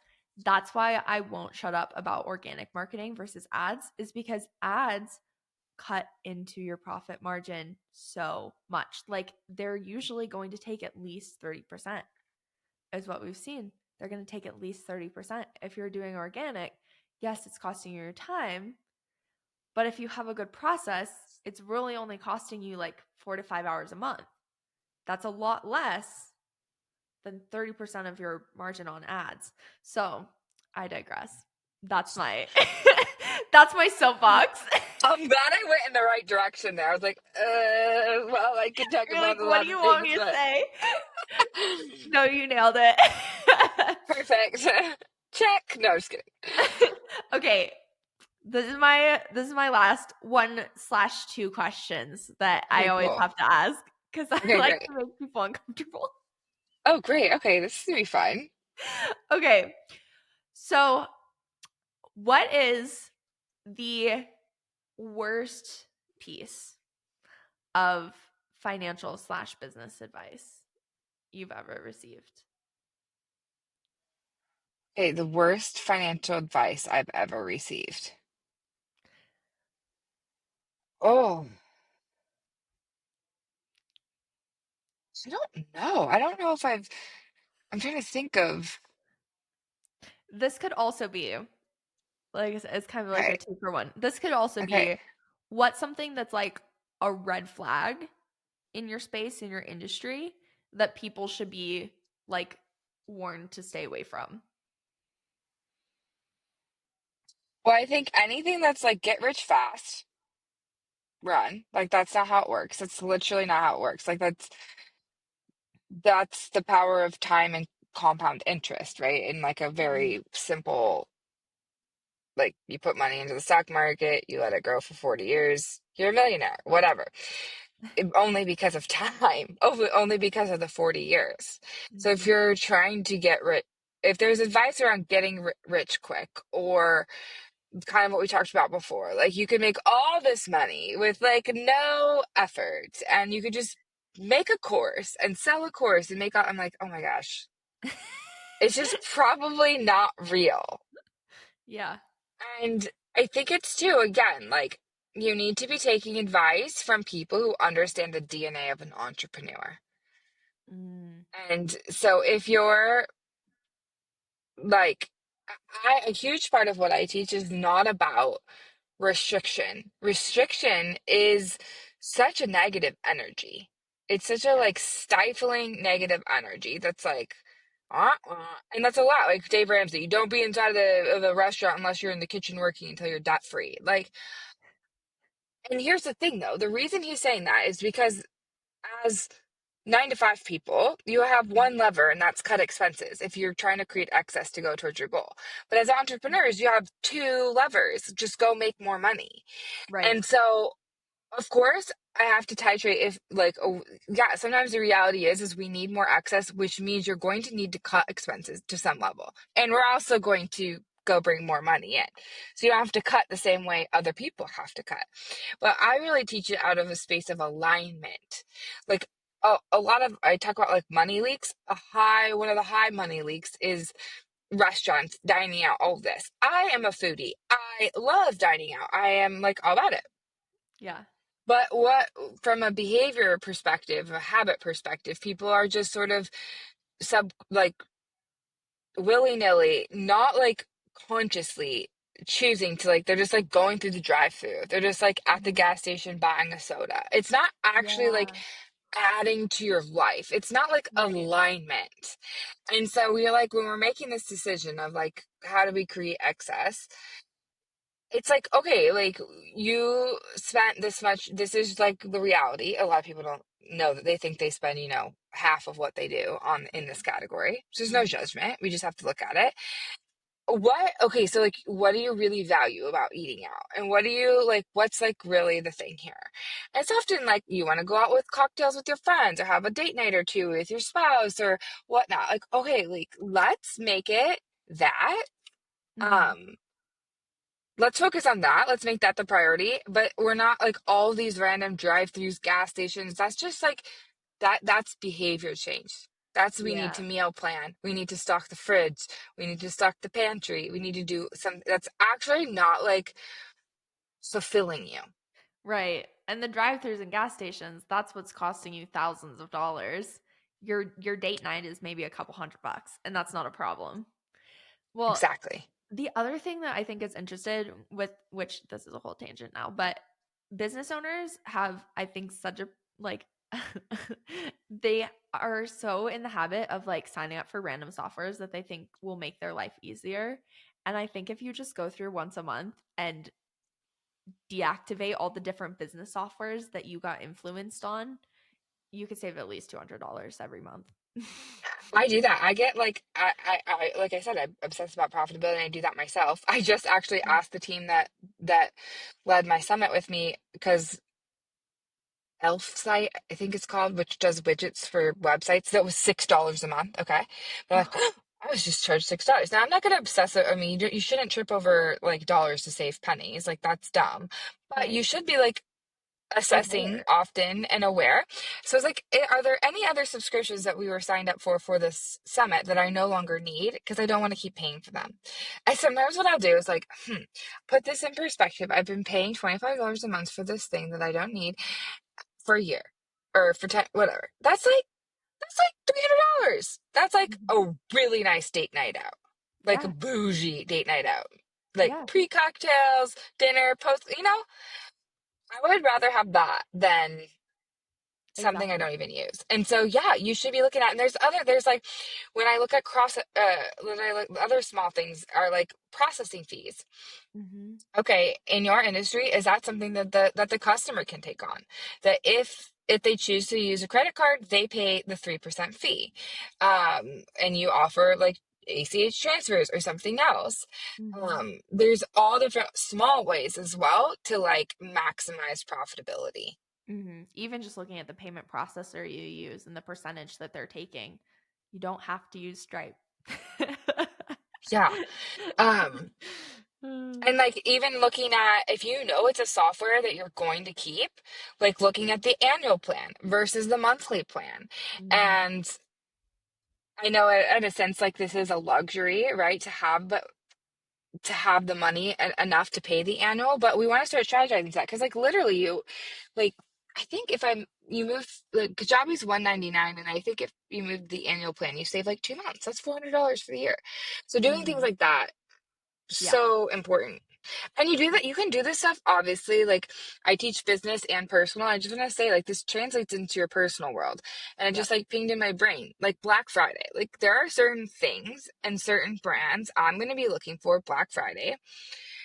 I won't shut up about organic marketing versus ads, is because ads cut into your profit margin so much. Like they're usually going to take at least 30%, is what we've seen. They're going to take at least 30%. If you're doing organic, yes, it's costing you your time, but if you have a good process, it's really only costing you like 4 to 5 hours a month. That's a lot less than 30% of your margin on ads. So I digress. That's my that's my soapbox. I'm glad I went in the right direction there. I was like, well, I could talk You're like, about a what do lot of you want things, me to but say? No, you nailed it. perfect. Check. No, just kidding. Okay, this is my last 1/2 questions that I Okay, always cool. have to ask because I Okay, like great. to make people uncomfortable. Oh, great. Okay, this is gonna be fun. Okay, so what is the worst piece of financial slash business advice you've ever received? Okay, the worst financial advice I've ever received. Oh, I don't know. I don't know if I'm trying to think of. This could also be like it's kind of like a Okay, 2 for 1. This could also okay. be what's something that's like a red flag in your space, in your industry, that people should be like warned to stay away from. Well, I think anything that's like get rich fast, run. Like that's not how it works. That's literally not how it works. Like that's the power of time and compound interest, right? In like a Mhm. very simple, like you put money into the stock market, you let it grow for 40 years, you're a millionaire, whatever. Only because of time, only because of the 40 years. So if Mhm. you're trying to get rich, if there's advice around getting rich quick, or kind of what we talked about before, like you could make all this money with like no effort, and you could just make a course and sell a course and make all, I'm like, oh my gosh, it's just probably not real. Yeah. And I think it's too, again, like you need to be taking advice from people who understand the DNA of an entrepreneur. Mm. And so if you're like, a huge part of what I teach is not about restriction. Restriction is such a negative energy. It's such a Yeah. like stifling negative energy that's like, and that's a lot. Like Dave Ramsey, you don't be inside of the restaurant unless you're in the kitchen working until you're debt free. Like, and here's the thing though, the reason he's saying that is because as 9 to 5 people, you have Mhm. one lever, and that's cut expenses if you're trying to create excess to go towards your goal. But as entrepreneurs, you have two levers, just go make more money. Right. And so, of course, I have to titrate if like, oh, yeah, sometimes the reality is we need more access, which means you're going to need to cut expenses to some level. And we're also going to go bring more money in. So you don't have to cut the same way other people have to cut. But I really teach it out of a space of alignment. Like a lot of I talk about like money leaks. One of the high money leaks is restaurants, dining out, all of this. I am a foodie. I love dining out. I am like all about it. Yeah. But what, from a behavior perspective, a habit perspective, people are just sort of like willy-nilly, not like consciously choosing to, like they're just like going through the drive-through. They're just like at the Mhm. gas station buying a soda. It's not actually like Yeah. adding to your life. It's not like Right. alignment. And so we're like, when we're making this decision of like, how do we create excess? It's like, okay, like you spent this much. This is like the reality. A lot of people don't know that they think they spend, half of what they do on in this category. So there's no Mhm. judgment. We just have to look at it. Okay, so like, what do you really value about eating out? And what do you like, what's like really the thing here? And it's often like you want to go out with cocktails with your friends or have a date night or two with your spouse or whatnot. Like, okay, like let's make it that. Mhm. Um, let's focus on that. Let's make that the priority. But we're not like all these random drive-throughs, gas stations. That's just like that's behavior change. We need Yeah. to meal plan. We need to stock the fridge. We need to stock the pantry. We need to do some that's actually not like fulfilling you. Right. And the drive-throughs and gas stations, that's what's costing you thousands of dollars. Your date night is maybe a couple $100, and that's not a problem. Well, Exactly. The other thing that I think is interested with, which this is a whole tangent now, but business owners have, I think, such a like they are so in the habit of like signing up for random softwares that they think will make their life easier. And I think if you just go through once a month and deactivate all the different business softwares that you got influenced on, you could save at least $200 every month. I do that. I get like like I said, I'm obsessed about profitability and I do that myself. I just actually asked the team that led my summit with me because Elf site, I think it's called, which does widgets for websites. That was $6 a month. Okay. But I'm like, Oh, I was just charged $6. Now I'm not gonna obsess it. I mean, you shouldn't trip over like dollars to save pennies. Like that's dumb. But you right. should be like assessing Aware. often and aware. So it's like, are there any other subscriptions that we were signed up for this summit that I no longer need because I don't want to keep paying for them? And sometimes what I'll do is like, put this in perspective. I've been paying $25 a month for this thing that I don't need for a year or for 10, whatever. That's like $300. That's like Mhm. a really nice date night out, like a Yeah. bougie date night out, like Yeah. pre cocktails, dinner, post. I would rather have that than something I Exactly. don't even use. And so, yeah, you should be looking at, and there's like, when I look at when I look, other small things are like processing fees. Mhm. Okay, in your industry, is that something that the customer can take on? That if they choose to use a credit card, they pay the 3% fee. And you offer like ACH transfers or something else. Mhm. There's all different small ways as well to like maximize profitability. Mhm. Even just looking at the payment processor you use and the percentage that they're taking, you don't have to use Stripe. Yeah. Um, Mm. and like even looking at if you know it's a software that you're going to keep, like looking at the annual plan versus the monthly plan. Mhm. And I know in a sense like this is a luxury, right? To have the money enough to pay the annual, but we want to start strategizing that because like literally you like I think if I'm you move like Kajabi's 199 and I think if you move the annual plan you save like 2 months. That's $400 for the year. So doing things Mhm. like that Yeah. so important. And you do that, you can do this stuff, obviously. Like, I teach business and personal. I just want to say, like, this translates into your personal world. And it Yep. just, like, pinged in my brain. Like, Black Friday. Like, there are certain things and certain brands I'm going to be looking for Black Friday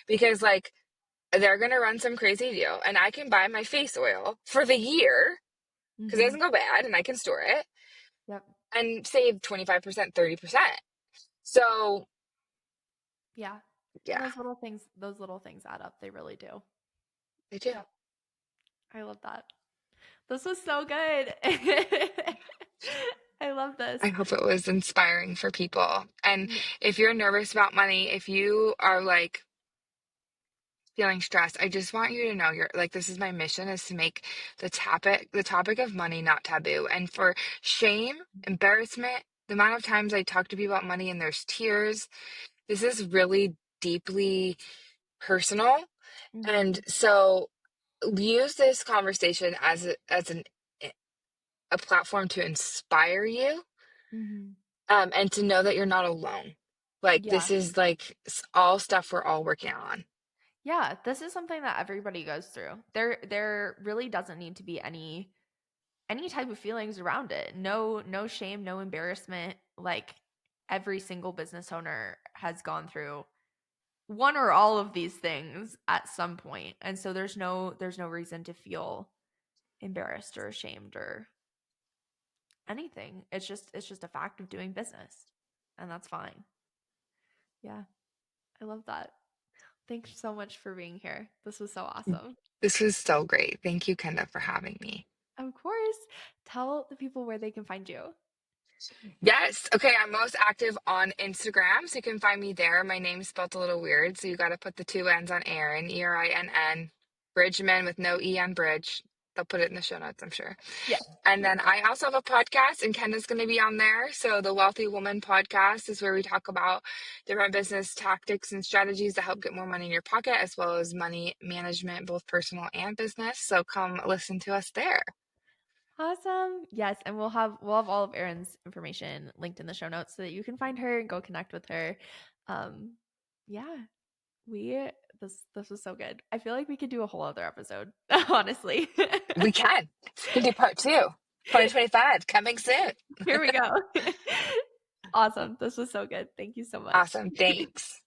because, like, they're going to run some crazy deal. And I can buy my face oil for the year because it Mhm. doesn't go bad and I can store it Yep. and save 25%, 30%. So, Yeah. And yeah, those little things add up. They really do. they do. Yep. I love that. This was so good. I love this. I hope it was inspiring for people. And Yeah. if you're nervous about money, if you are like feeling stressed, I just want you to know you're like this is my mission is to make the topic of money not taboo. And for shame, embarrassment, the amount of times I talk to people about money and there's tears, this is really deeply personal. And Mhm. so use this conversation a platform to inspire you Mhm. and to know that you're not alone. Like Yeah. this is like all stuff we're all working on. Yeah, this is something that everybody goes through. There really doesn't need to be any type of feelings around it. No shame, no embarrassment. Like every single business owner has gone through one or all of these things at some point. And so there's no reason to feel embarrassed or ashamed or anything. It's just a fact of doing business. And that's fine. Yeah. I love that. Thanks so much for being here. This was so awesome. This was so great. Thank you, Kenda, for having me. Of course. Tell the people where they can find you. Yes. Okay. I'm most active on Instagram, so you can find me there. My name's spelled a little weird, so you got to put the two N's on Erin, Erinn, Bridgman with no E on bridge. They'll put it in the show notes, I'm sure. Yeah. And then I also have a podcast, and Kenda's going to be on there. So, the Wealthy Woman podcast is where we talk about different business tactics and strategies to help get more money in your pocket, as well as money management, both personal and business. So, come listen to us there. Awesome. Yes, and we'll have all of Erin's information linked in the show notes so that you can find her and go connect with her. Um Yeah. We this was so good. I feel like we could do a whole other episode, honestly. We can. We can do part two. 2025 coming soon. Here we go. Awesome. This was so good. Thank you so much. Awesome. Thanks.